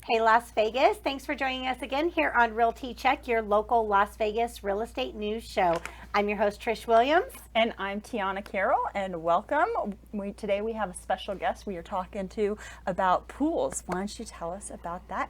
Hey, Las Vegas. Thanks for joining us again here on Realty Check, your local Las Vegas real estate news show. I'm your host, Trish Williams. And I'm Tiana Carroll, and welcome. Today we have a special guest we are talking to about pools. Why don't you tell us about that?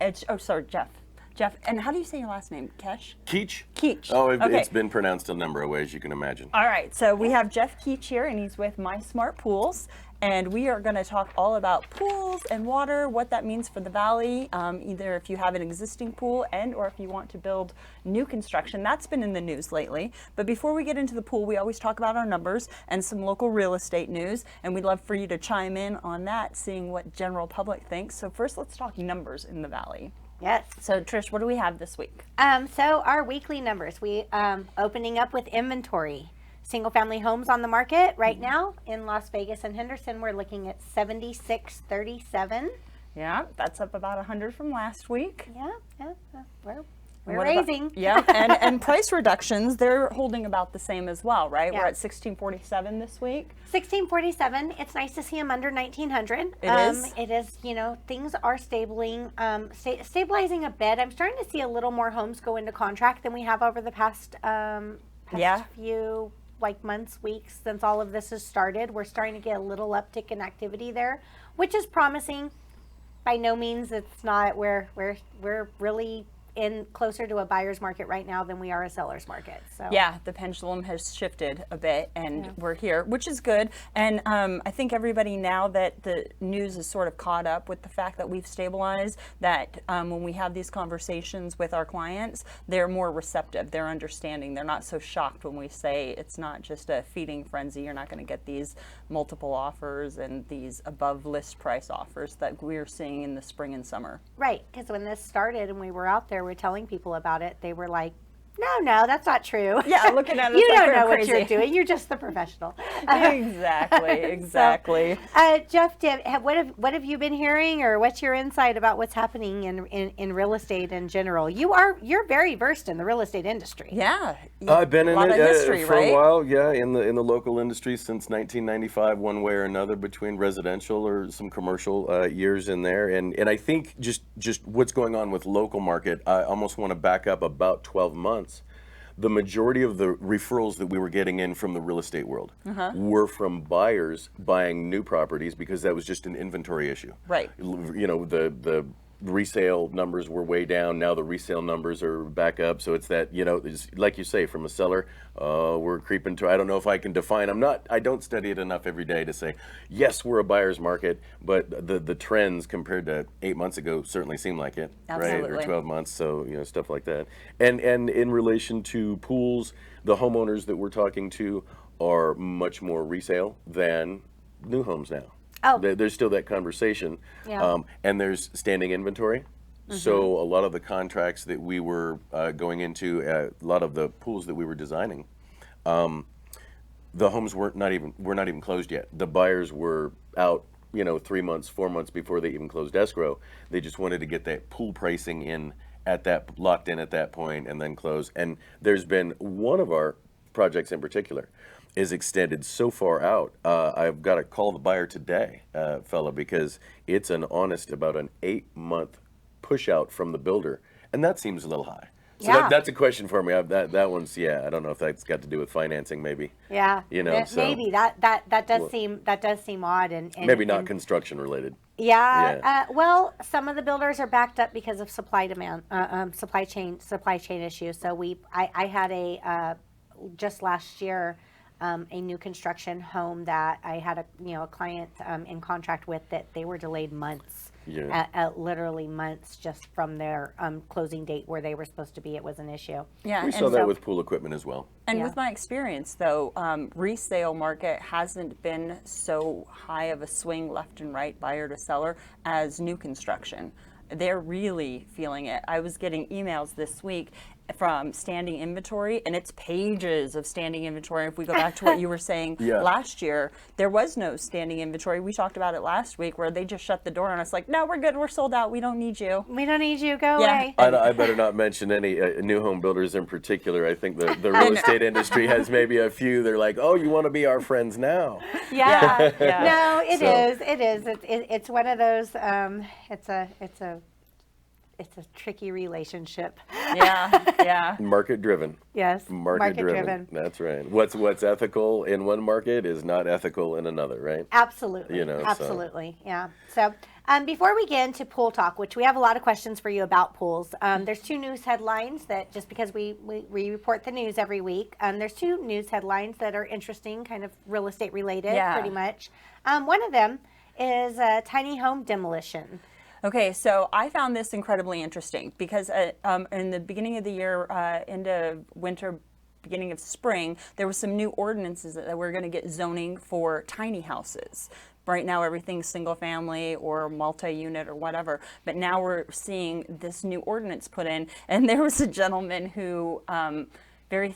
Jeff. Jeff, and how do you say your last name? Keech? Keech. Keech. Oh, Okay. It's been pronounced a number of ways, you can imagine. All right, so we have Jeff Keech here, and he's with My Smart Pools. And we are going to talk all about pools and water, what that means for the valley, either if you have an existing pool or if you want to build new construction. That's been in the news lately. But before we get into the pool, we always talk about our numbers and some local real estate news. And we'd love for you to chime in on that, seeing what general public thinks. So first, let's talk numbers in the valley. Yes. So Trish, what do we have this week? So our weekly numbers, we opening up with inventory. Single family homes on the market right now in Las Vegas and Henderson, we're looking at 7637. Yeah, that's up about 100 from last week. Yeah. We're raising. And price reductions, they're holding about the same as well, right? Yeah. We're at 1647 this week. 1647. It's nice to see them under 1900. It is, things are stabilizing a bit. I'm starting to see a little more homes go into contract than we have over the past few months, weeks since all of this has started. We're starting to get a little uptick in activity there, which is promising. By no means it's not we're really in closer to a buyer's market right now than we are a seller's market. So yeah, the pendulum has shifted a bit, and we're here, which is good. And I think everybody, now that the news is sort of caught up with the fact that we've stabilized, that when we have these conversations with our clients, they're more receptive, they're understanding, they're not so shocked when we say it's not just a feeding frenzy. You're not going to get these multiple offers and these above list price offers that we're seeing in the spring and summer. Right, because when this started and we were out there, we're telling people about it, they were like, no, that's not true. Yeah, looking at us you like don't we're know crazy. what you're doing. You're just the professional. Exactly. So, Jeff, what have you been hearing, or what's your insight about what's happening in real estate in general? You're very versed in the real estate industry. Yeah, I've been in it history, for right? a while. Yeah, in the local industry since 1995, one way or another, between residential or some commercial years in there. And I think just what's going on with local market, I almost want to back up about 12 months. The majority of the referrals that we were getting in from the real estate world were from buyers buying new properties because that was just an inventory issue. Right. The resale numbers were way down. Now the resale numbers are back up. So it's that, it's, like you say, from a seller, we're creeping to, I don't know if I can define, I don't study it enough every day to say, yes, we're a buyer's market, but the trends compared to 8 months ago certainly seem like it, Absolutely. right? Or 12 months. So, stuff like that. And in relation to pools, the homeowners that we're talking to are much more resale than new homes now. Oh. There's still that conversation, and there's standing inventory. So a lot of the contracts that we were going into, a lot of the pools that we were designing, the homes were not even closed yet. The buyers were out, 3 months, 4 months before they even closed escrow. They just wanted to get that pool pricing locked in at that point, and then close. And there's been one of our projects in particular is extended so far out. I've got to call the buyer today, fella, because it's about an 8-month push out from the builder, and that seems a little high. So that's a question for me. That one's I don't know if that's got to do with financing, maybe. Yeah. Maybe that does seem odd and maybe not construction related. Yeah. Well, some of the builders are backed up because of supply chain issues. So I had just last year. A new construction home that I had a client in contract with, that they were delayed months, literally months, just from their closing date where they were supposed to be. It was an issue. Yeah, we saw that with pool equipment as well. And with my experience, though, resale market hasn't been so high of a swing left and right, buyer to seller, as new construction. They're really feeling it. I was getting emails this week from standing inventory, and it's pages of standing inventory. If we go back to what you were saying last year, there was no standing inventory. We talked about it last week, where they just shut the door on us like, no, we're good, we're sold out, we don't need you. We don't need you, go away. I better not mention any new home builders in particular. I think the real estate industry has maybe a few. They're like, oh, you want to be our friends now. Yeah. No, it is. It's one of those, it's a it's a tricky relationship. Yeah. Market driven. Yes, Market driven. That's right. What's ethical in one market is not ethical in another, right? Absolutely. You know, so- Absolutely. Yeah. So before we get into pool talk, which we have a lot of questions for you about pools, there's two news headlines that just because we report the news every week, there's two news headlines that are interesting, kind of real estate related, pretty much. One of them is tiny home demolition. Okay, so I found this incredibly interesting because in the beginning of the year, into winter, beginning of spring, there were some new ordinances that were going to get zoning for tiny houses. Right now, everything's single family or multi-unit or whatever. But now we're seeing this new ordinance put in. And there was a gentleman who very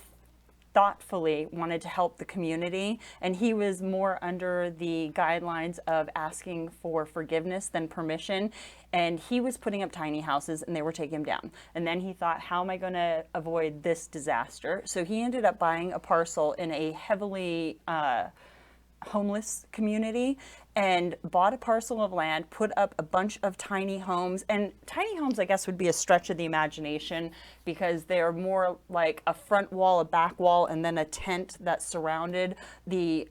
thoughtfully wanted to help the community, and he was more under the guidelines of asking for forgiveness than permission, and he was putting up tiny houses and they were taking him down. And then he thought, how am I going to avoid this disaster? So he ended up buying a parcel in a heavily homeless community and bought a parcel of land, put up a bunch of tiny homes. And tiny homes, I guess, would be a stretch of the imagination because they're more like a front wall, a back wall, and then a tent that surrounded the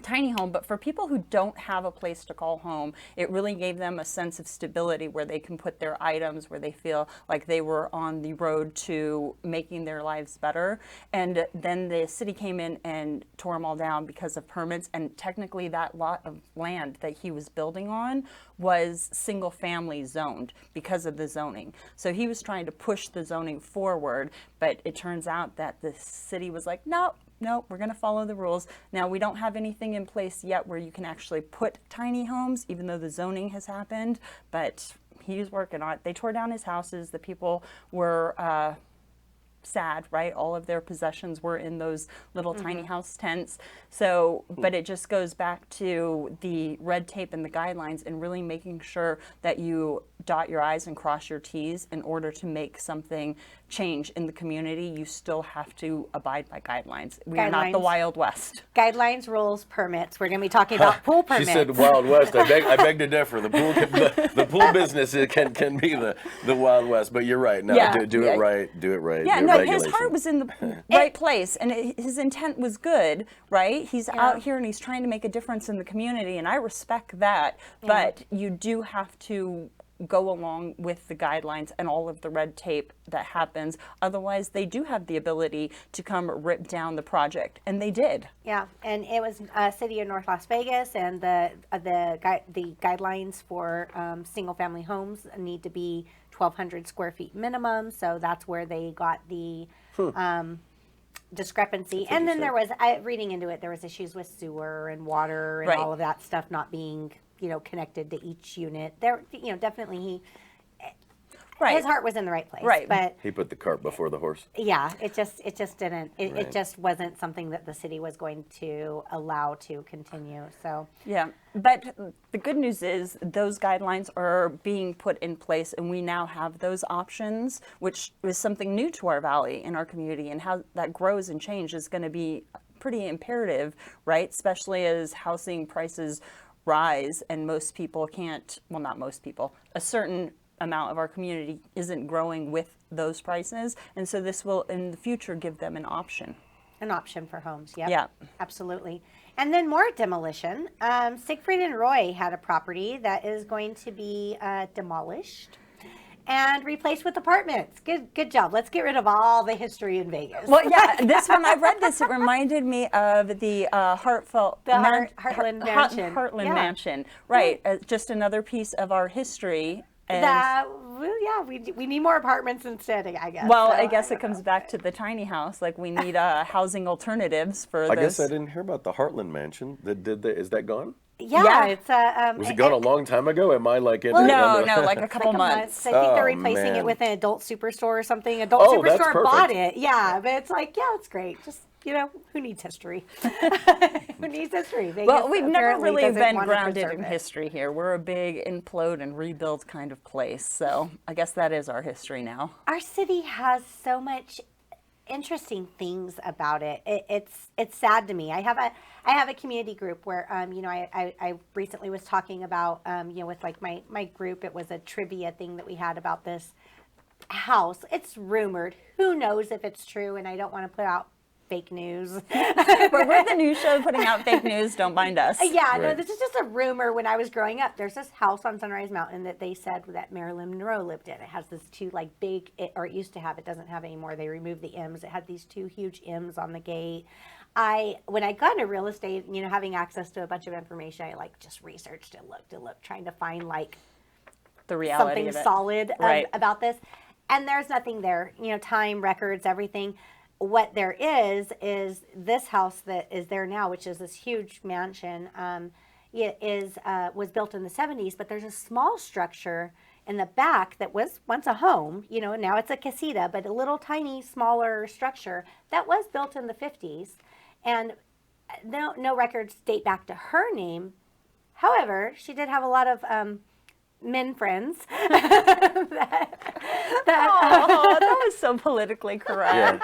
tiny home. But for people who don't have a place to call home, it really gave them a sense of stability where they can put their items, where they feel like they were on the road to making their lives better. And then the city came in and tore them all down because of permits, and technically that lot of land that he was building on was single family zoned because of the zoning. So he was trying to push the zoning forward, but it turns out that the city was like, no, we're going to follow the rules. Now, we don't have anything in place yet where you can actually put tiny homes, even though the zoning has happened, but he's working on it. They tore down his houses. The people were sad, right? All of their possessions were in those little tiny house tents. So, but it just goes back to the red tape and the guidelines and really making sure that you dot your I's and cross your T's in order to make something change in the community. You still have to abide by guidelines. We are not the Wild West. Guidelines, rules, permits. We're going to be talking about pool permits. She said Wild West. I beg to differ. The pool business can be the Wild West, but you're right. No, do it right. Do it right. Yeah, no, his heart was in the right place, and his intent was good, right? He's out here and he's trying to make a difference in the community, and I respect that. But you do have to go along with the guidelines and all of the red tape that happens. Otherwise, they do have the ability to come rip down the project, and they did. Yeah, and it was City of North Las Vegas, and the guidelines for single-family homes need to be 1,200 square feet minimum. So that's where they got the discrepancy. And then there was, reading into it, there was issues with sewer and water and all of that stuff not being connected to each unit. There, definitely his heart was in the right place. Right. But he put the cart before the horse. Yeah, it just didn't. It just wasn't something that the city was going to allow to continue. So yeah, but the good news is those guidelines are being put in place, and we now have those options, which is something new to our valley and our community, and how that grows and changes is going to be pretty imperative, right? Especially as housing prices rise and most people can't, well, not most people, a certain amount of our community isn't growing with those prices. And so this will in the future give them an option. An option for homes. Yep. Yeah. Absolutely. And then more demolition. Siegfried and Roy had a property that is going to be demolished and replaced with apartments. Good job. Let's get rid of all the history in Vegas. Well, yeah, this one, I read this, it reminded me of the Heartland Mansion. Heartland Mansion, right. Just another piece of our history. And we need more apartments instead, I guess. Well, so, I guess it comes back to the tiny house. Like, we need housing alternatives for those. I guess I didn't hear about the Heartland Mansion. Is that gone? Yeah, it's was it gone a long time ago? Am I like no, like a couple months. I think they're replacing it with an adult superstore or something. Adult superstore bought it. Yeah, but it's like, it's great. Just who needs history? Who needs history? Vegas well, we've never really been want grounded in history here. We're a big implode and rebuild kind of place. So I guess that is our history now. Our city has so much interesting things about it. It's sad to me. I have a community group where I recently was talking about with like my group. It was a trivia thing that we had about this house. It's rumored. Who knows if it's true? And I don't want to put out fake news. But we're the news show putting out fake news. Don't mind us. Yeah, no, Right. this is just a rumor. When I was growing up, there's this house on Sunrise Mountain that they said that Marilyn Monroe lived in. It has this two like big, or it used to have, it doesn't have anymore. They removed the M's. It had these two huge M's on the gate. When I got into real estate, having access to a bunch of information, I like just researched and looked, trying to find like The reality something of it. solid Right. about this. And there's nothing there, time, records, everything. What there is this house that is there now, which is this huge mansion. It was built in the 70s, but there's a small structure in the back that was once a home, now it's a casita, but a little tiny, smaller structure that was built in the 50s. And no records date back to her name. However, she did have a lot of men friends. Oh, that was so politically correct. Yeah.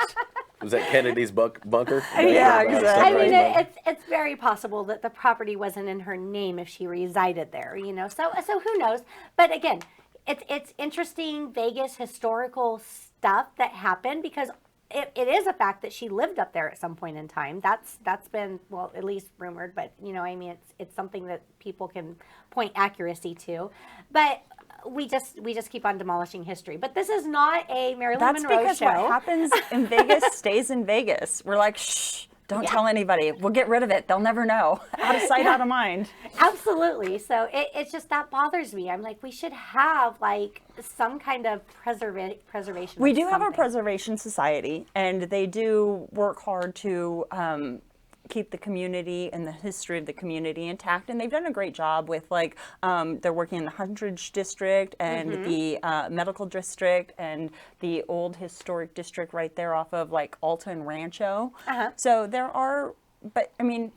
Was that Kennedy's bunker? Yeah, I exactly. mean, it's very possible that the property wasn't in her name if she resided there, So who knows? But again, it's interesting Vegas historical stuff that happened because it is a fact that she lived up there at some point in time. That's been, well, at least rumored, but it's something that people can point accuracy to. But we just keep on demolishing history. But this is not a Marilyn That's Monroe because show. what happens in Vegas stays in Vegas. We're like, shh, don't tell anybody. We'll get rid of it. They'll never know. Out of sight, out of mind. Absolutely. So it's just that bothers me. I'm like, we should have like some kind of preservation. We of do have a something. preservation society, and they do work hard to keep the community and the history of the community intact. And they've done a great job with like, they're working in the Hundredge District and the Medical District and the old historic district right there off of like Alta and Rancho. So there are, but I mean,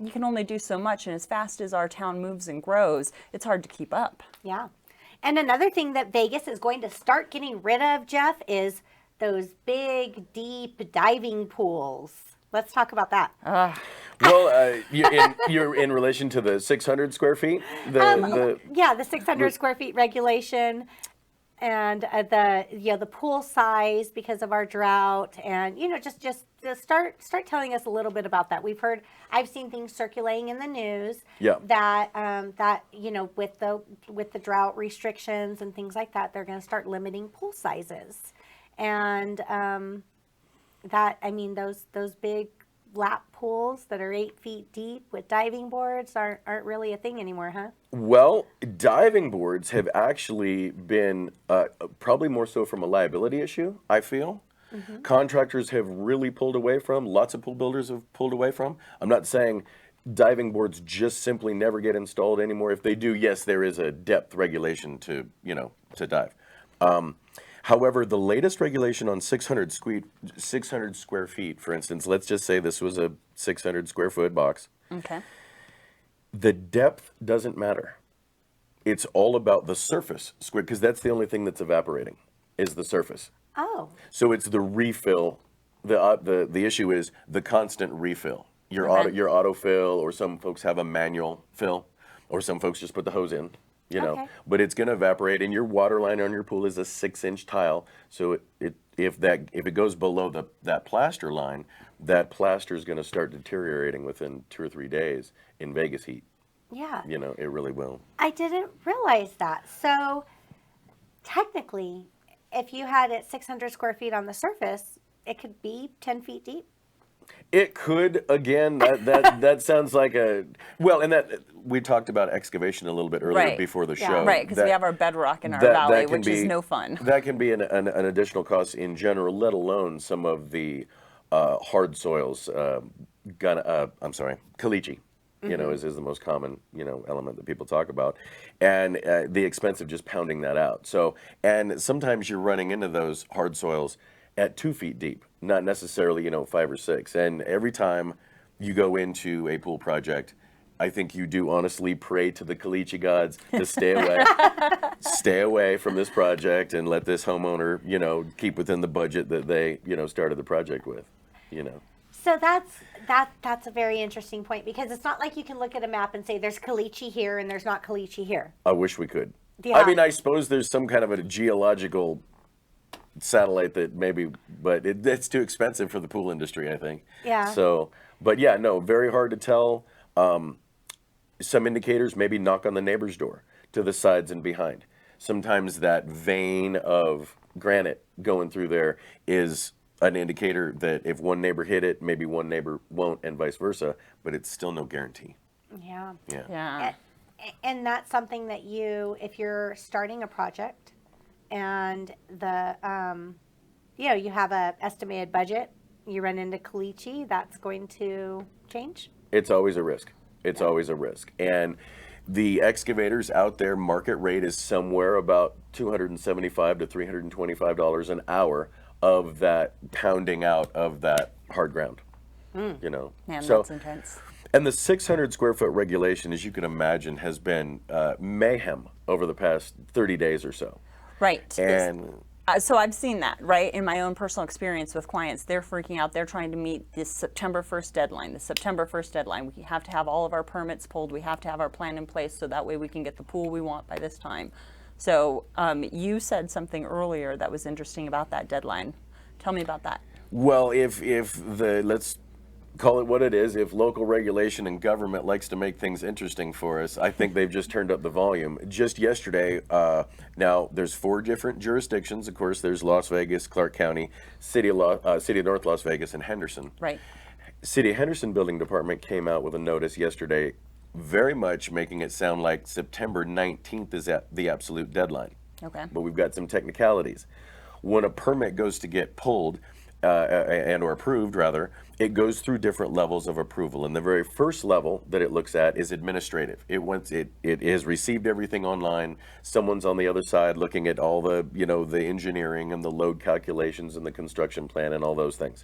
you can only do so much. And as fast as our town moves and grows, it's hard to keep up. Yeah. And another thing that Vegas is going to start getting rid of, Jeff, is those big, deep diving pools. Let's talk about that. Well, you're in relation to the 600 square feet? Yeah, the 600 square feet regulation and the pool size because of our drought, and just start telling us a little bit about that. I've seen things circulating in the news Yeah. that with the drought restrictions and things like that, they're going to start limiting pool sizes, and those big lap pools that are 8 feet deep with diving boards aren't really a thing anymore, huh? Well, diving boards have actually been probably more so from a liability issue, I feel. Contractors have really pulled away from, lots of pool builders have pulled away from. I'm not saying diving boards just simply never get installed anymore. If they do, yes, there is a depth regulation to dive. However, the latest regulation on 600 square feet, for instance, let's just say this was a 600 square foot box. Okay. The depth doesn't matter. It's all about the surface square, because that's the only thing that's evaporating, is the surface. Oh. So it's the refill. The issue is the constant refill. Your autofill, or some folks have a manual fill, or some folks just put the hose in. Okay. But it's going to evaporate, and your water line on your pool is a 6-inch tile. So if it goes below that plaster line, that plaster is going to start deteriorating within 2 or 3 days in Vegas heat. Yeah. It really will. I didn't realize that. So technically, if you had it 600 square feet on the surface, it could be 10 feet deep. It could, again, that sounds like and that we talked about excavation a little bit earlier Right. before the Yeah. show. Right, because we have our bedrock in our that valley, can which is be- no fun. That can be an additional cost in general, let alone some of the hard soils. Caliche, is the most common, element that people talk about, and the expense of just pounding that out. So, and sometimes you're running into those hard soils at 2 feet deep, not necessarily, 5 or 6. And every time you go into a pool project, I think you do honestly pray to the caliche gods to stay away from this project and let this homeowner, keep within the budget that they, started the project with, So that's a very interesting point, because it's not like you can look at a map and say there's caliche here and there's not caliche here. I wish we could. Yeah. I mean, I suppose there's some kind of a geological satellite that maybe, but it's too expensive for the pool industry, I think. Yeah. So, but yeah, no, very hard to tell. Some indicators, maybe knock on the neighbor's door to the sides and behind. Sometimes that vein of granite going through there is an indicator that if one neighbor hit it, maybe one neighbor won't, and vice versa, but it's still no guarantee. Yeah. Yeah. And that's something that if you're starting a project and you have a estimated budget, you run into caliche, that's going to change. It's always a risk. It's always a risk. And the excavators out there, market rate is somewhere about $275 to $325 an hour of that pounding out of that hard ground. Man, so, that's intense. And the 600 square foot regulation, as you can imagine, has been mayhem over the past 30 days or so. Right. And so I've seen that, right, in my own personal experience with clients. They're freaking out. They're trying to meet this September 1st deadline. We have to have all of our permits pulled. We have to have our plan in place so that way we can get the pool we want by this time. So you said something earlier that was interesting about that deadline. Tell me about that. well, if let's call it what it is, if local regulation and government likes to make things interesting for us, I think they've just turned up the volume. Just yesterday, now there's 4 different jurisdictions. Of course, there's Las Vegas, Clark County, City of North Las Vegas, and Henderson. Right. City of Henderson Building Department came out with a notice yesterday, very much making it sound like September 19th is the absolute deadline. Okay. But we've got some technicalities. When a permit goes to get pulled, and or approved rather, it goes through different levels of approval. And the very first level that it looks at is administrative. It has received everything online. Someone's on the other side looking at all the the engineering and the load calculations and the construction plan and all those things.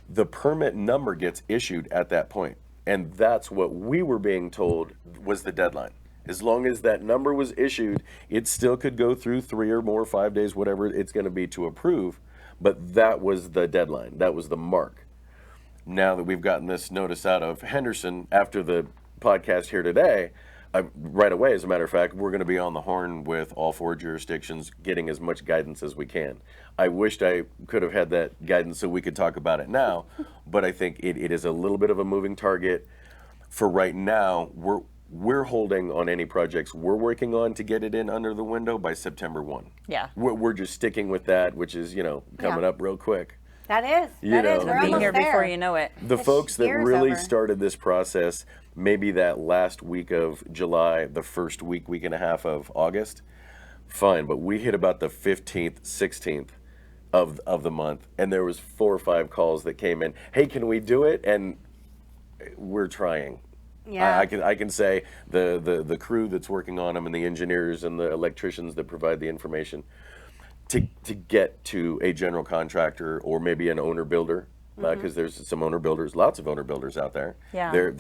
The permit number gets issued at that point, and that's what we were being told was the deadline. As long as that number was issued, it still could go through 3 or more, 5 days, whatever it's going to be to approve. But that was the deadline. That was the mark. Now that we've gotten this notice out of Henderson after the podcast here today, right away, as a matter of fact, we're going to be on the horn with all 4 jurisdictions, getting as much guidance as we can. I wished I could have had that guidance so we could talk about it now, but I think it is a little bit of a moving target. For right now, we're holding on any projects we're working on to get it in under the window by September 1. Yeah. We're just sticking with that, which is, coming up real quick. That is. You know. We're Be almost here there. before you know it. The folks that year's really over. started this process, maybe that last week of July, the first week and a half of August, fine. But we hit about the 15th, 16th of the month, and there was 4 or 5 calls that came in. Hey, can we do it? And we're trying. Yeah. I can say the crew that's working on them and the engineers and the electricians that provide the information to get to a general contractor or maybe an owner builder, because there's some owner builders, lots of owner builders out there. Yeah. There's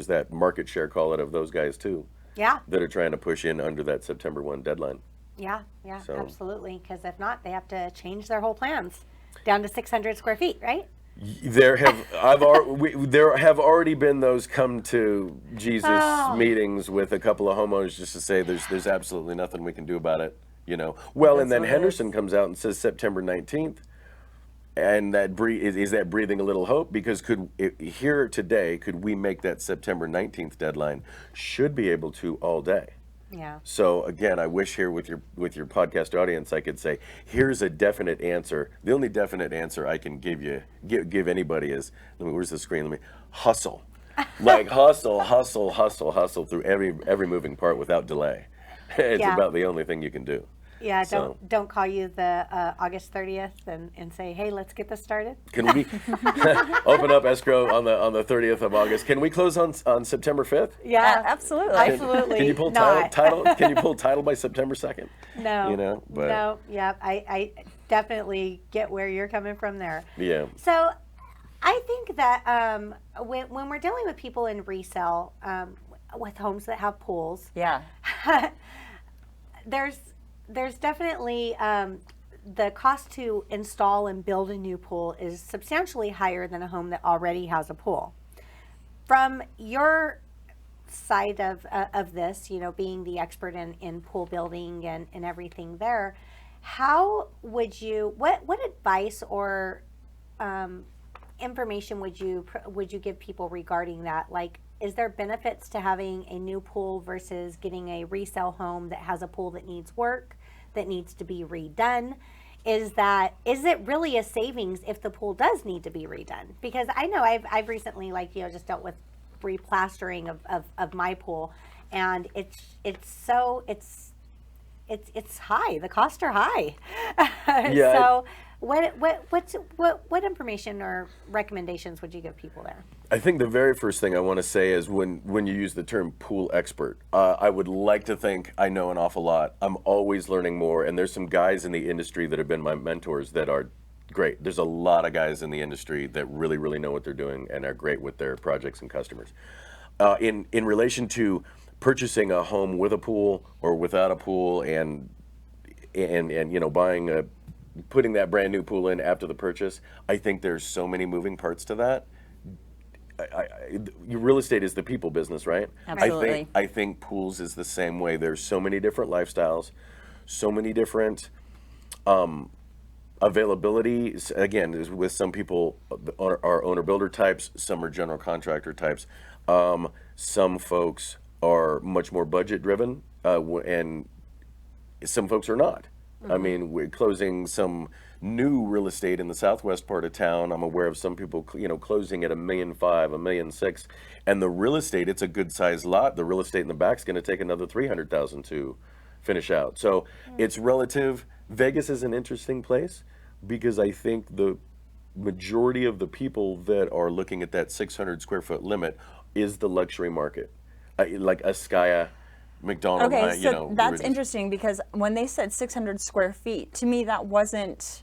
that market share, call it, of those guys too, Yeah. that are trying to push in under that September 1 deadline. Yeah. So- Absolutely. Because if not, they have to change their whole plans down to 600 square feet, right? There have already been those come to Jesus meetings with a couple of homeowners just to say there's absolutely nothing we can do about it, Well, and then what it Henderson comes out and says September 19th, and that is that breathing a little hope? Because here today, could we make that September 19th deadline? Should be able to all day. Yeah. So again, I wish here with your podcast audience, I could say, here's a definite answer. The only definite answer I can give anybody is, where's the screen? Let me hustle, like hustle through every moving part without delay. It's Yeah. about the only thing you can do. Yeah. So- Don't call you the August 30th and say, hey, let's get this started. Can we open up escrow on the 30th of August? Can we close on September 5th? Yeah. Absolutely. Absolutely. Can you pull not. title? Can you pull title by September 2nd? No. But No. Yeah. I definitely get where you're coming from there. yeah. So I think that when we're dealing with people in resale, with homes that have pools, Yeah. there's definitely the cost to install and build a new pool is substantially higher than a home that already has a pool. From your side of this, being the expert in pool building and everything there, how would you, what advice or information would you give people regarding that? Like, is there benefits to having a new pool versus getting a resale home that has a pool that needs work, that needs to be redone? Is it really a savings if the pool does need to be redone? Because I know I've recently, just dealt with replastering of my pool, and it's high. The costs are high. Yeah. So what information or recommendations would you give people there? I think the very first thing I want to say is when you use the term pool expert, I would like to think I know an awful lot. I'm always learning more, and there's some guys in the industry that have been my mentors that are great. There's a lot of guys in the industry that really, really know what they're doing and are great with their projects and customers. In relation to purchasing a home with a pool or without a pool, and putting that brand new pool in after the purchase, I think there's so many moving parts to that. Real estate is the people business, right? Absolutely. I think pools is the same way. There's so many different lifestyles, so many different availability. Again, with some people are owner builder types, some are general contractor types. Some folks are much more budget driven, and some folks are not. I mean, we're closing some new real estate in the southwest part of town. I'm aware of some people, closing at $1.5 million, $1.6 million, and the real estate, it's a good sized lot. The real estate in the back is going to take another $300,000 to finish out. So it's relative. Vegas is an interesting place because I think the majority of the people that are looking at that 600 square foot limit is the luxury market, like Askaya, McDonald. Okay, so that's interesting because when they said 600 square feet, to me that wasn't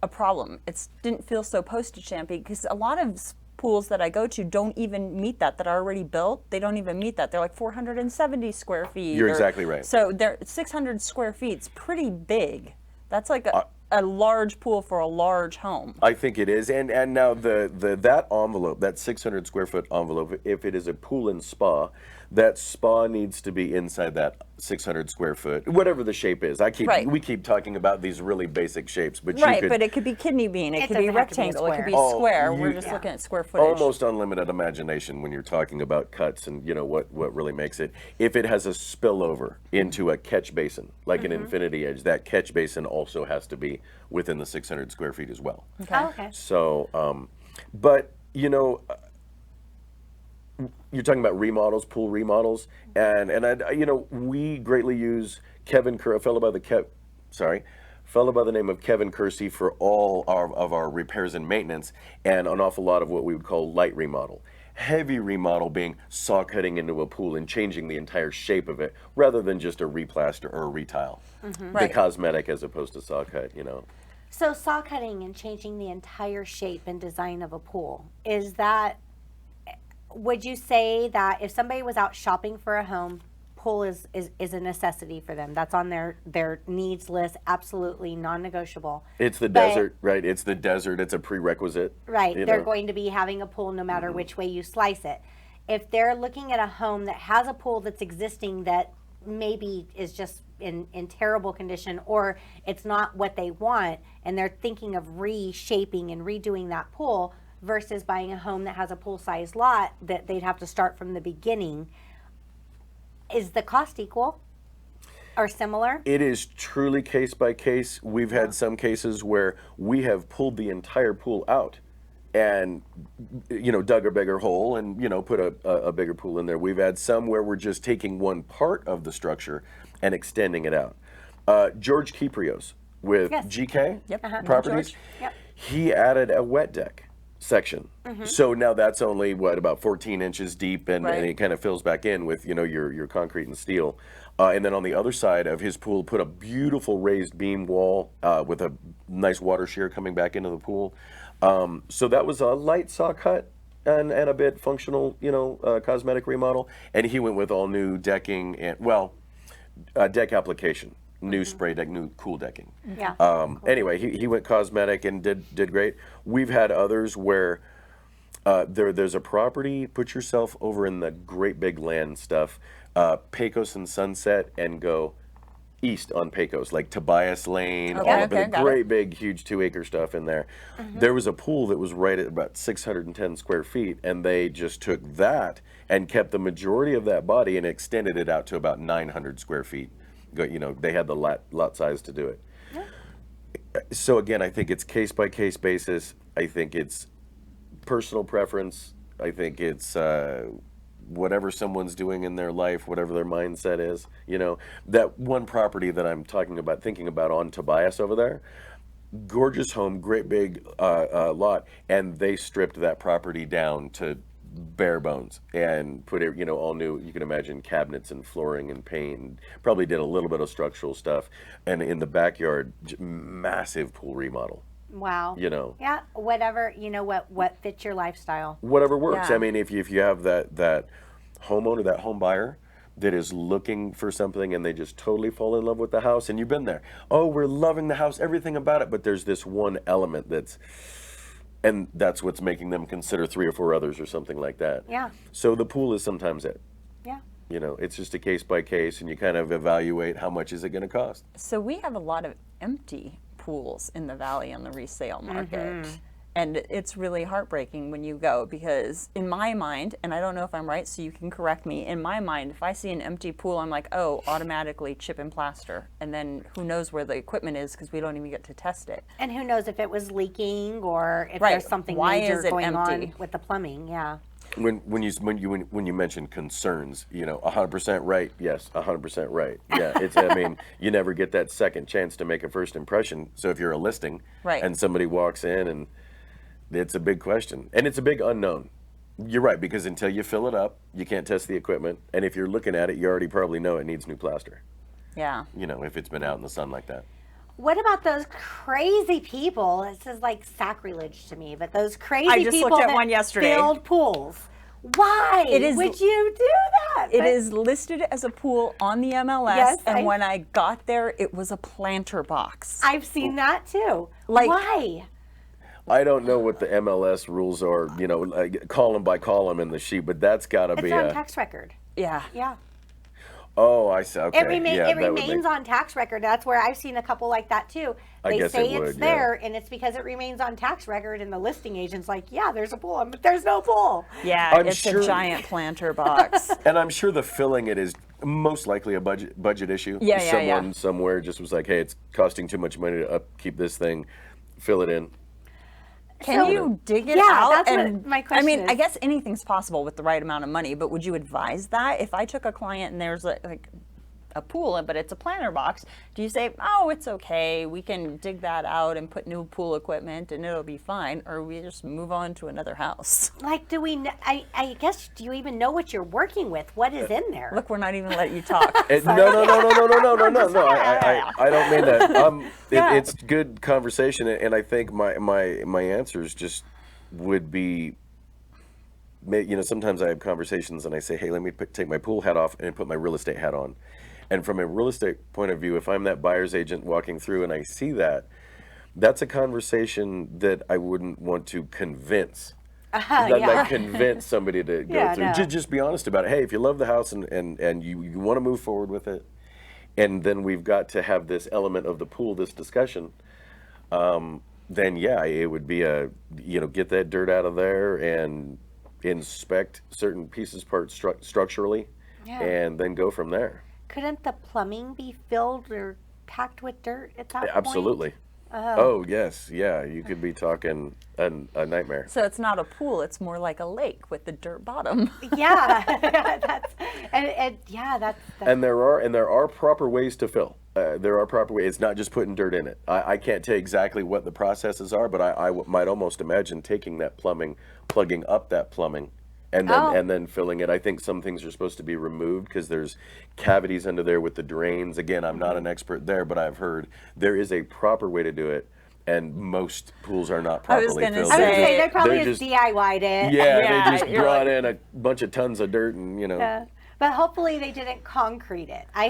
a problem. It didn't feel so postage stampy because a lot of pools that I go to don't even meet that are already built. They don't even meet that. They're like 470 square feet. You're exactly right. So they're 600 square feet's pretty big. That's like a large pool for a large home. I think it is, and now that envelope, that 600 square foot envelope, if it is a pool and spa, that spa needs to be inside that 600 square foot, whatever the shape is. We keep talking about these really basic shapes, but but it could be kidney bean, it could be rectangle, it could be square. We're just looking at square footage. Almost unlimited imagination when you're talking about cuts and what really makes it. If it has a spillover into a catch basin, like an infinity edge, that catch basin also has to be within the 600 square feet as well. Okay. Oh, okay. So, but you're talking about remodels, pool remodels, and we greatly use Kevin Kerr, a fellow by the name of Kevin Kersey for all of our repairs and maintenance, and an awful lot of what we would call light remodel. Heavy remodel being saw cutting into a pool and changing the entire shape of it, rather than just a replaster or a retile. The cosmetic as opposed to saw cut, So saw cutting and changing the entire shape and design of a pool, would you say that if somebody was out shopping for a home, pool is a necessity for them? That's on their needs list, absolutely non-negotiable. It's the desert, right? It's the desert. It's a prerequisite. Right. They're going to be having a pool no matter which way you slice it. If they're looking at a home that has a pool that's existing that maybe is just in terrible condition, or it's not what they want, and they're thinking of reshaping and redoing that pool, versus buying a home that has a pool-sized lot that they'd have to start from the beginning, is the cost equal or similar? It is truly case by case. We've had some cases where we have pulled the entire pool out and dug a bigger hole and put a bigger pool in there. We've had some where we're just taking one part of the structure and extending it out. George Kiprios with GK Properties, he added a wet deck section. So now that's only about 14 inches deep, and it kind of fills back in with your concrete and steel. And then on the other side of his pool, put a beautiful raised beam wall with a nice water shear coming back into the pool. So that was a light saw cut and a bit functional, cosmetic remodel. And he went with all new decking and, deck application, new spray deck, new cool decking. Yeah. Anyway, he went cosmetic and did great. We've had others where there's a property, put yourself over in the great big land stuff, Pecos and Sunset, and go east on Pecos, like Tobias Lane, all of the great big huge 2-acre stuff in there. There was a pool that was right at about 610 square feet, and they just took that and kept the majority of that body and extended it out to about 900 square feet. They had the lot size to do it. So again, I think it's case by case basis. I think it's personal preference. I think it's whatever someone's doing in their life, whatever their mindset is. That one property that I'm thinking about on Tobias over there, gorgeous home, great big lot, and they stripped that property down to bare bones and put it, all new. You can imagine cabinets and flooring and paint, and probably did a little bit of structural stuff, and in the backyard, massive pool remodel. Wow. Yeah, whatever, what fits your lifestyle. Whatever works. Yeah. I mean, if you have that homeowner, that home buyer that is looking for something and they just totally fall in love with the house, and you've been there. Oh, we're loving the house, everything about it, but there's this one element and that's what's making them consider 3 or 4 others or something like that. Yeah. So the pool is sometimes it. Yeah. It's just a case by case, and you kind of evaluate how much is it going to cost. So we have a lot of empty pools in the valley on the resale market. And it's really heartbreaking when you go, because in my mind, and I don't know if I'm right, so you can correct me, in my mind, if I see an empty pool, I'm like, oh, automatically chip and plaster. And then who knows where the equipment is, because we don't even get to test it. And who knows if it was leaking or if Right. there's something Why major is it going on empty? with the plumbing. Yeah. When you mention concerns, 100% right. Yes, 100% right. Yeah, I mean, you never get that second chance to make a first impression. So if you're a listing, Right. and somebody walks in, and it's a big question, and it's a big unknown. You're right, because until you fill it up, you can't test the equipment, and if you're looking at it, you already probably know it needs new plaster. Yeah. If it's been out in the sun like that. What about those crazy people? This is like sacrilege to me, but those crazy I just people looked at that one yesterday. build pools. Why It is- would you do that? It is listed as a pool on the MLS, Yes, and when I got there, it was a planter box. I've seen that too. Like- Why? I don't know what the MLS rules are, like column by column in the sheet, but that's got to It's be on a. tax record. Yeah. Yeah. Oh, I see. Okay. It, Yeah, it that would remains make- on tax record. That's where I've seen a couple like that too. I They guess say it it's would, there, and it's because it remains on tax record, and the listing agent's like, yeah, there's a pool, but there's no pool. Yeah, I'm it's sure- a giant planter box. And I'm sure the filling it is most likely a budget issue. Yeah, yeah, Someone yeah. somewhere just was like, hey, it's costing too much money to upkeep this thing. Fill it in. Can So- you dig it Yeah, out? that's what and my I question mean, I is. guess anything's possible with the right amount of money, but would you advise that? If I took a client and there's like a pool, but it's a planter box, do you say, oh, it's okay, we can dig that out and put new pool equipment and it'll be fine, or we just move on to another house? Like, do we? I guess, do you even know what you're working with? What is in there? Look, we're not even letting you talk. No. I don't mean that. Yeah. It's good conversation, and I think my answers just would be. Sometimes I have conversations and I say, hey, let me take my pool hat off and put my real estate hat on. And from a real estate point of view, if I'm that buyer's agent walking through and I see that, that's a conversation that I wouldn't want to convince. Like convince somebody to go Yeah, through. no. Just be honest about it. Hey, if you love the house and you want to move forward with it, and then we've got to have this element of the pool, this discussion, then yeah, it would be get that dirt out of there and inspect certain pieces, parts structurally, Yeah. and then go from there. Couldn't the plumbing be filled or packed with dirt at that point? Absolutely. Oh yes, yeah. You could be talking a nightmare. So it's not a pool, it's more like a lake with the dirt bottom. Yeah, that's And there are proper ways to fill. There are proper ways. It's not just putting dirt in it. I can't tell you exactly what the processes are, but I might almost imagine taking that plumbing, plugging up that plumbing, and then filling it. I think some things are supposed to be removed because there's cavities under there with the drains. Again, I'm not an expert there, but I've heard there is a proper way to do it. and most pools are not I was properly gonna filled. I was gonna say- say they probably They're just just- DIY'd it. Yeah, Yeah, they just you're brought like- in a bunch of tons of dirt and, you know. Yeah. But hopefully they didn't concrete it. I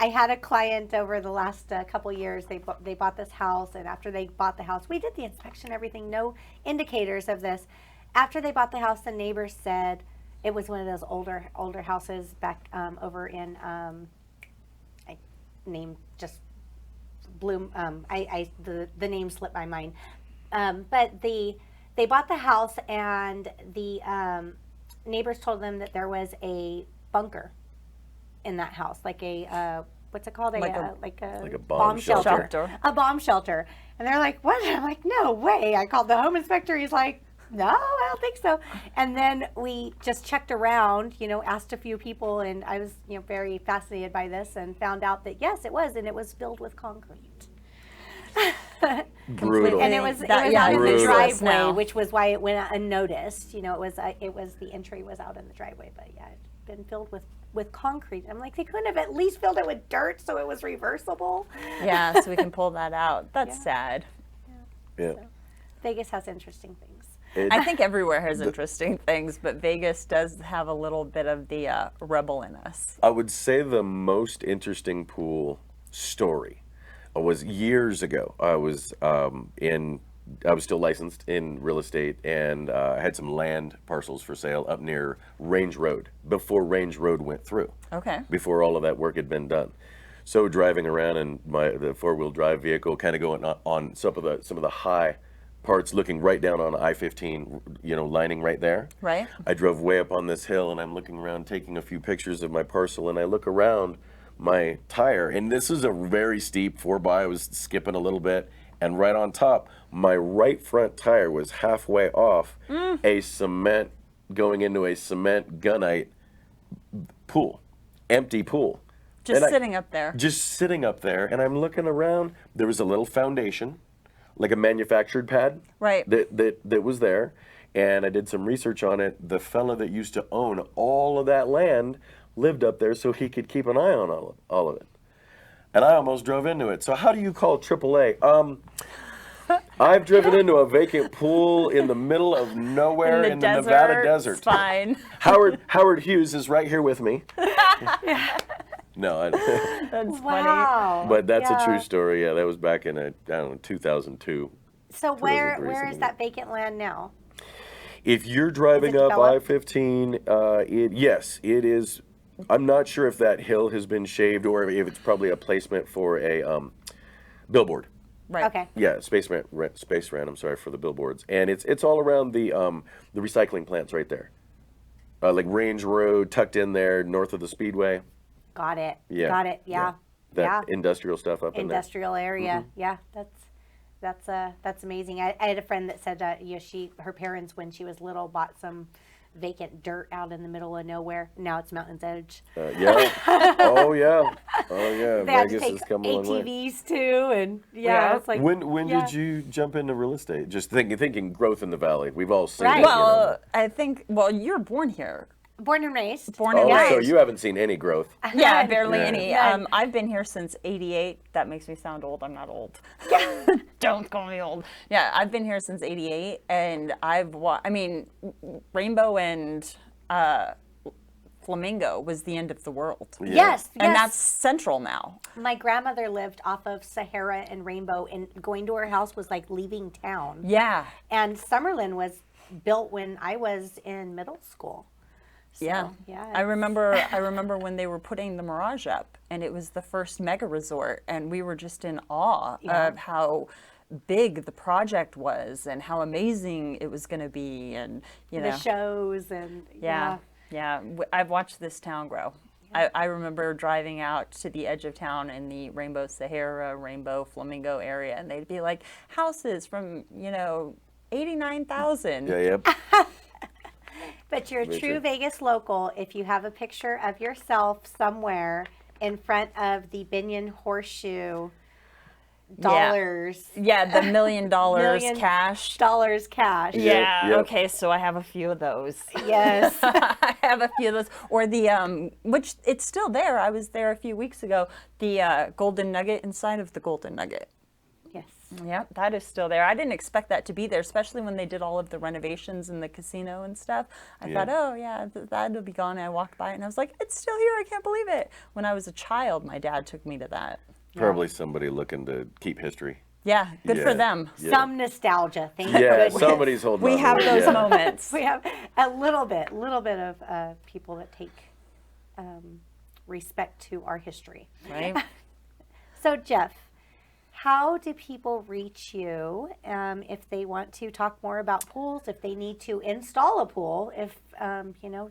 had a client over the last couple years. They bought this house, and after they bought the house, we did the inspection, everything, no indicators of this. After they bought the house, the neighbors said it was one of those older houses back over in I name just blew the name slipped my mind. But they bought the house, and the neighbors told them that there was a bunker in that house, like a what's it called? Like a bomb shelter. A bomb shelter. And they're like, what? I'm like, no way. I called the home inspector. He's like, no, I don't think so. And then we just checked around, asked a few people, and I was, very fascinated by this and found out that yes, it was, and it was filled with concrete. Brutal. And it was That- out in the brutal. driveway, Now. which was why it went unnoticed. It was the entry was out in the driveway, but yeah, it's been filled with concrete. I'm like, they couldn't have at least filled it with dirt so it was reversible. Yeah, so we can pull that out. That's Yeah. sad. Yeah. Vegas has interesting things. I think everywhere has interesting things, but Vegas does have a little bit of the rebel in us. I would say the most interesting pool story was years ago. I was still licensed in real estate, and I had some land parcels for sale up near Range Road before Range Road went through. Okay. Before all of that work had been done. So driving around in the 4-wheel drive vehicle, kind of going on some of the high parts, looking right down on I-15, lining right there. Right. I drove way up on this hill, and I'm looking around, taking a few pictures of my parcel, and I look around my tire, and this is a very steep 4x. I was skipping a little bit, and right on top, my right front tire was halfway off going into a cement gunite pool, empty pool. Just And sitting up there. Just sitting up there, and I'm looking around. There was a little foundation, like a manufactured pad, Right. that was there, and I did some research on it. The fella that used to own all of that land lived up there, so he could keep an eye on all of it. And I almost drove into it. So how do you call AAA? I've driven into a vacant pool in the middle of nowhere in the Nevada desert. It's fine. Howard Hughes is right here with me. No, That's funny. Wow. but that's a true Yeah. story. Yeah, that was back in 2002. So where 2003 is something. that vacant land now? If you're driving up developed? I-15, yes, it is. I'm not sure if that hill has been shaved or if it's probably a placement for a billboard. Right. Okay. Yeah, space rent. I'm sorry for the billboards, and it's all around the recycling plants right there, like Range Road, tucked in there, north of the Speedway. Got it. Yeah, Got it. Yeah. That industrial stuff up in there. Industrial area. Mm-hmm. Yeah. That's amazing. I had a friend that said her parents, when she was little, bought some vacant dirt out in the middle of nowhere. Now it's Mountain's Edge. Yeah. Oh yeah. They had to Vegas take has come a long way. ATVs too, and Yeah. it's like When yeah. did you jump into real estate? Just thinking growth in the valley. We've all seen Right. it. Well, I think, you're born here. born and raised. Born and Oh, raised. so you haven't seen any growth. Yeah, barely Yeah. any. None. I've been here since '88. That makes me sound old. I'm not old. Don't call me old. Yeah, I've been here since '88, and Rainbow and Flamingo was the end of the world. Yeah. Yes, And yes. that's central now. My grandmother lived off of Sahara and Rainbow, and going to her house was like leaving town. Yeah. And Summerlin was built when I was in middle school. So, Yeah. yeah. I remember when they were putting the Mirage up, and it was the first mega resort, and we were just in awe Yeah. of how big the project was and how amazing it was going to be, and the shows and Yeah. I've watched this town grow. I remember driving out to the edge of town in the Rainbow Sahara, Rainbow Flamingo area, and they'd be like houses from 89,000. Yeah, yep. But you're a Very true true. Vegas local if you have a picture of yourself somewhere in front of the Binion Horseshoe dollars. Yeah, the $1 million Million cash. Dollars cash. Yeah. Yep. Okay, so I have a few of those. Yes. I have a few of those. Or the which it's still there. I was there a few weeks ago. The Golden Nugget inside of the Golden Nugget. Yes. Yeah, that is still there. I didn't expect that to be there, especially when they did all of the renovations in the casino and stuff. I thought, oh yeah, that'll be gone. And I walked by it and I was like, it's still here. I can't believe it. When I was a child, my dad took me to that. Probably somebody looking to keep history. Yeah, good for Yeah. them. Yeah. Some nostalgia. Thank Yeah, goodness. somebody's holding We on have to it, those yeah. moments. We have a little bit of people that take respect to our history. Right? So Jeff, how do people reach you if they want to talk more about pools, if they need to install a pool, if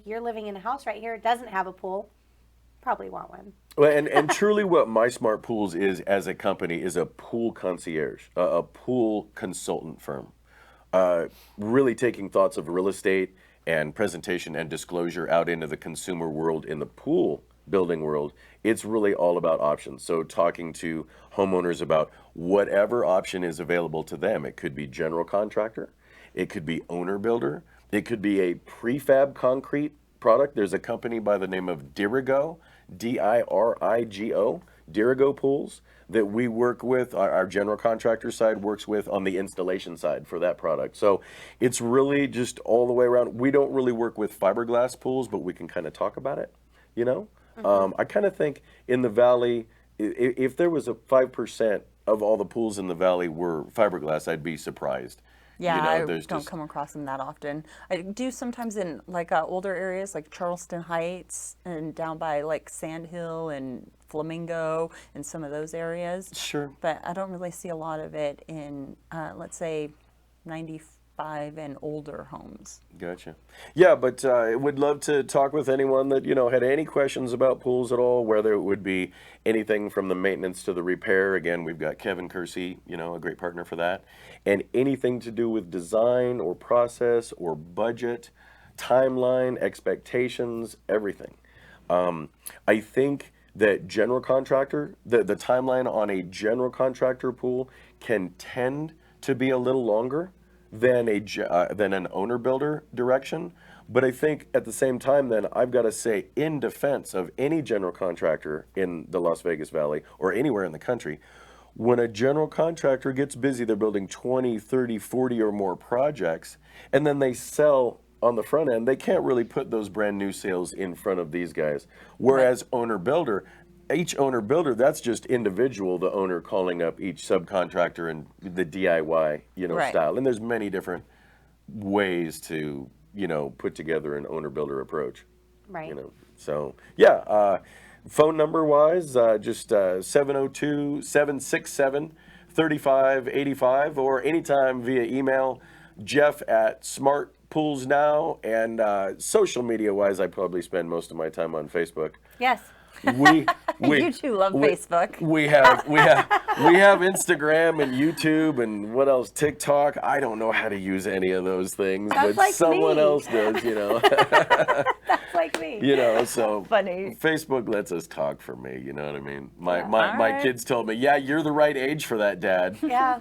you're living in a house right here, doesn't have a pool, probably want one. Well, and truly what My Smart Pools is as a company is a pool concierge, a pool consultant firm. Really taking thoughts of real estate and presentation and disclosure out into the consumer world in the pool building world. It's really all about options. So talking to homeowners about whatever option is available to them. It could be general contractor, it could be owner builder, it could be a prefab concrete product. There's a company by the name of Dirigo, Dirigo, Dirigo Pools, that we work with, our general contractor side works with on the installation side for that product. So it's really just all the way around. We don't really work with fiberglass pools, but we can kind of talk about it, you know? I kind of think in the Valley, if there was a 5% of all the pools in the Valley were fiberglass, I'd be surprised. Yeah, You know, I there's don't just- come across them that often. I do sometimes in like older areas like Charleston Heights and down by like Sand Hill and Flamingo and some of those areas. Sure. But I don't really see a lot of it in, let's say, 95 and older homes. Gotcha. Yeah, but I would love to talk with anyone that, had any questions about pools at all, whether it would be anything from the maintenance to the repair. Again, we've got Kevin Kersey, a great partner for that. And anything to do with design or process or budget, timeline, expectations, everything. I think that general contractor, the timeline on a general contractor pool can tend to be a little longer than an owner builder direction. But I think at the same time, then I've got to say, in defense of any general contractor in the Las Vegas Valley or anywhere in the country, when a general contractor gets busy, they're building 20, 30, 40 or more projects, and then they sell on the front end, they can't really put those brand new sales in front of these guys. Whereas owner builder, each owner builder, that's just individual, the owner calling up each subcontractor and the DIY, Right. style. And there's many different ways to, put together an owner builder approach. Right. So yeah, phone number wise, just 702-767-3585 or anytime via email, Jeff@smartpoolsnow, and social media wise, I probably spend most of my time on Facebook. Yes. We You two love Facebook. We have Instagram and YouTube and what else? TikTok. I don't know how to use any of those things, Sounds but like someone me. else does, That's like me. So Funny. Facebook lets us talk for me, you know what I mean? My All my right. kids told me, "Yeah, you're the right age for that, Dad." Yeah,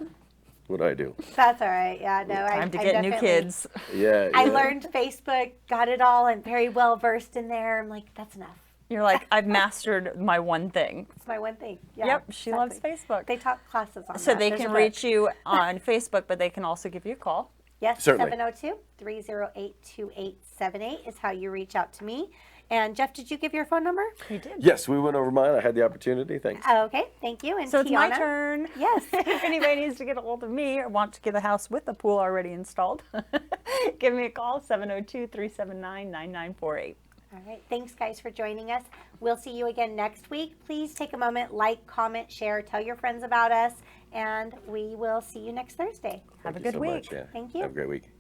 What I do. that's all right. Yeah, no, Time to I get new definitely- kids. Yeah. I yeah. learned Facebook, got it all, and very well versed in there. I'm like, that's enough. You're like, I've mastered my one thing. It's my one thing. Yeah, Yep, she loves exactly. Facebook. They taught classes on So that. they There's a can book. reach you on Facebook, but they can also give you a call. Yes, Certainly. 702-308-2878 is how you reach out to me. And Jeff, did you give your phone number? You did. Yes, we went over mine. I had the opportunity. Thanks. Okay, thank you. And So it's my Tiana? turn. Yes. If anybody needs to get a hold of me or want to get a house with a pool already installed, give me a call, 702-379-9948. All right. Thanks, guys, for joining us. We'll see you again next week. Please take a moment, like, comment, share, tell your friends about us, and we will see you next Thursday. Have a Thank you good so week. much, yeah. Thank you. Have a great week.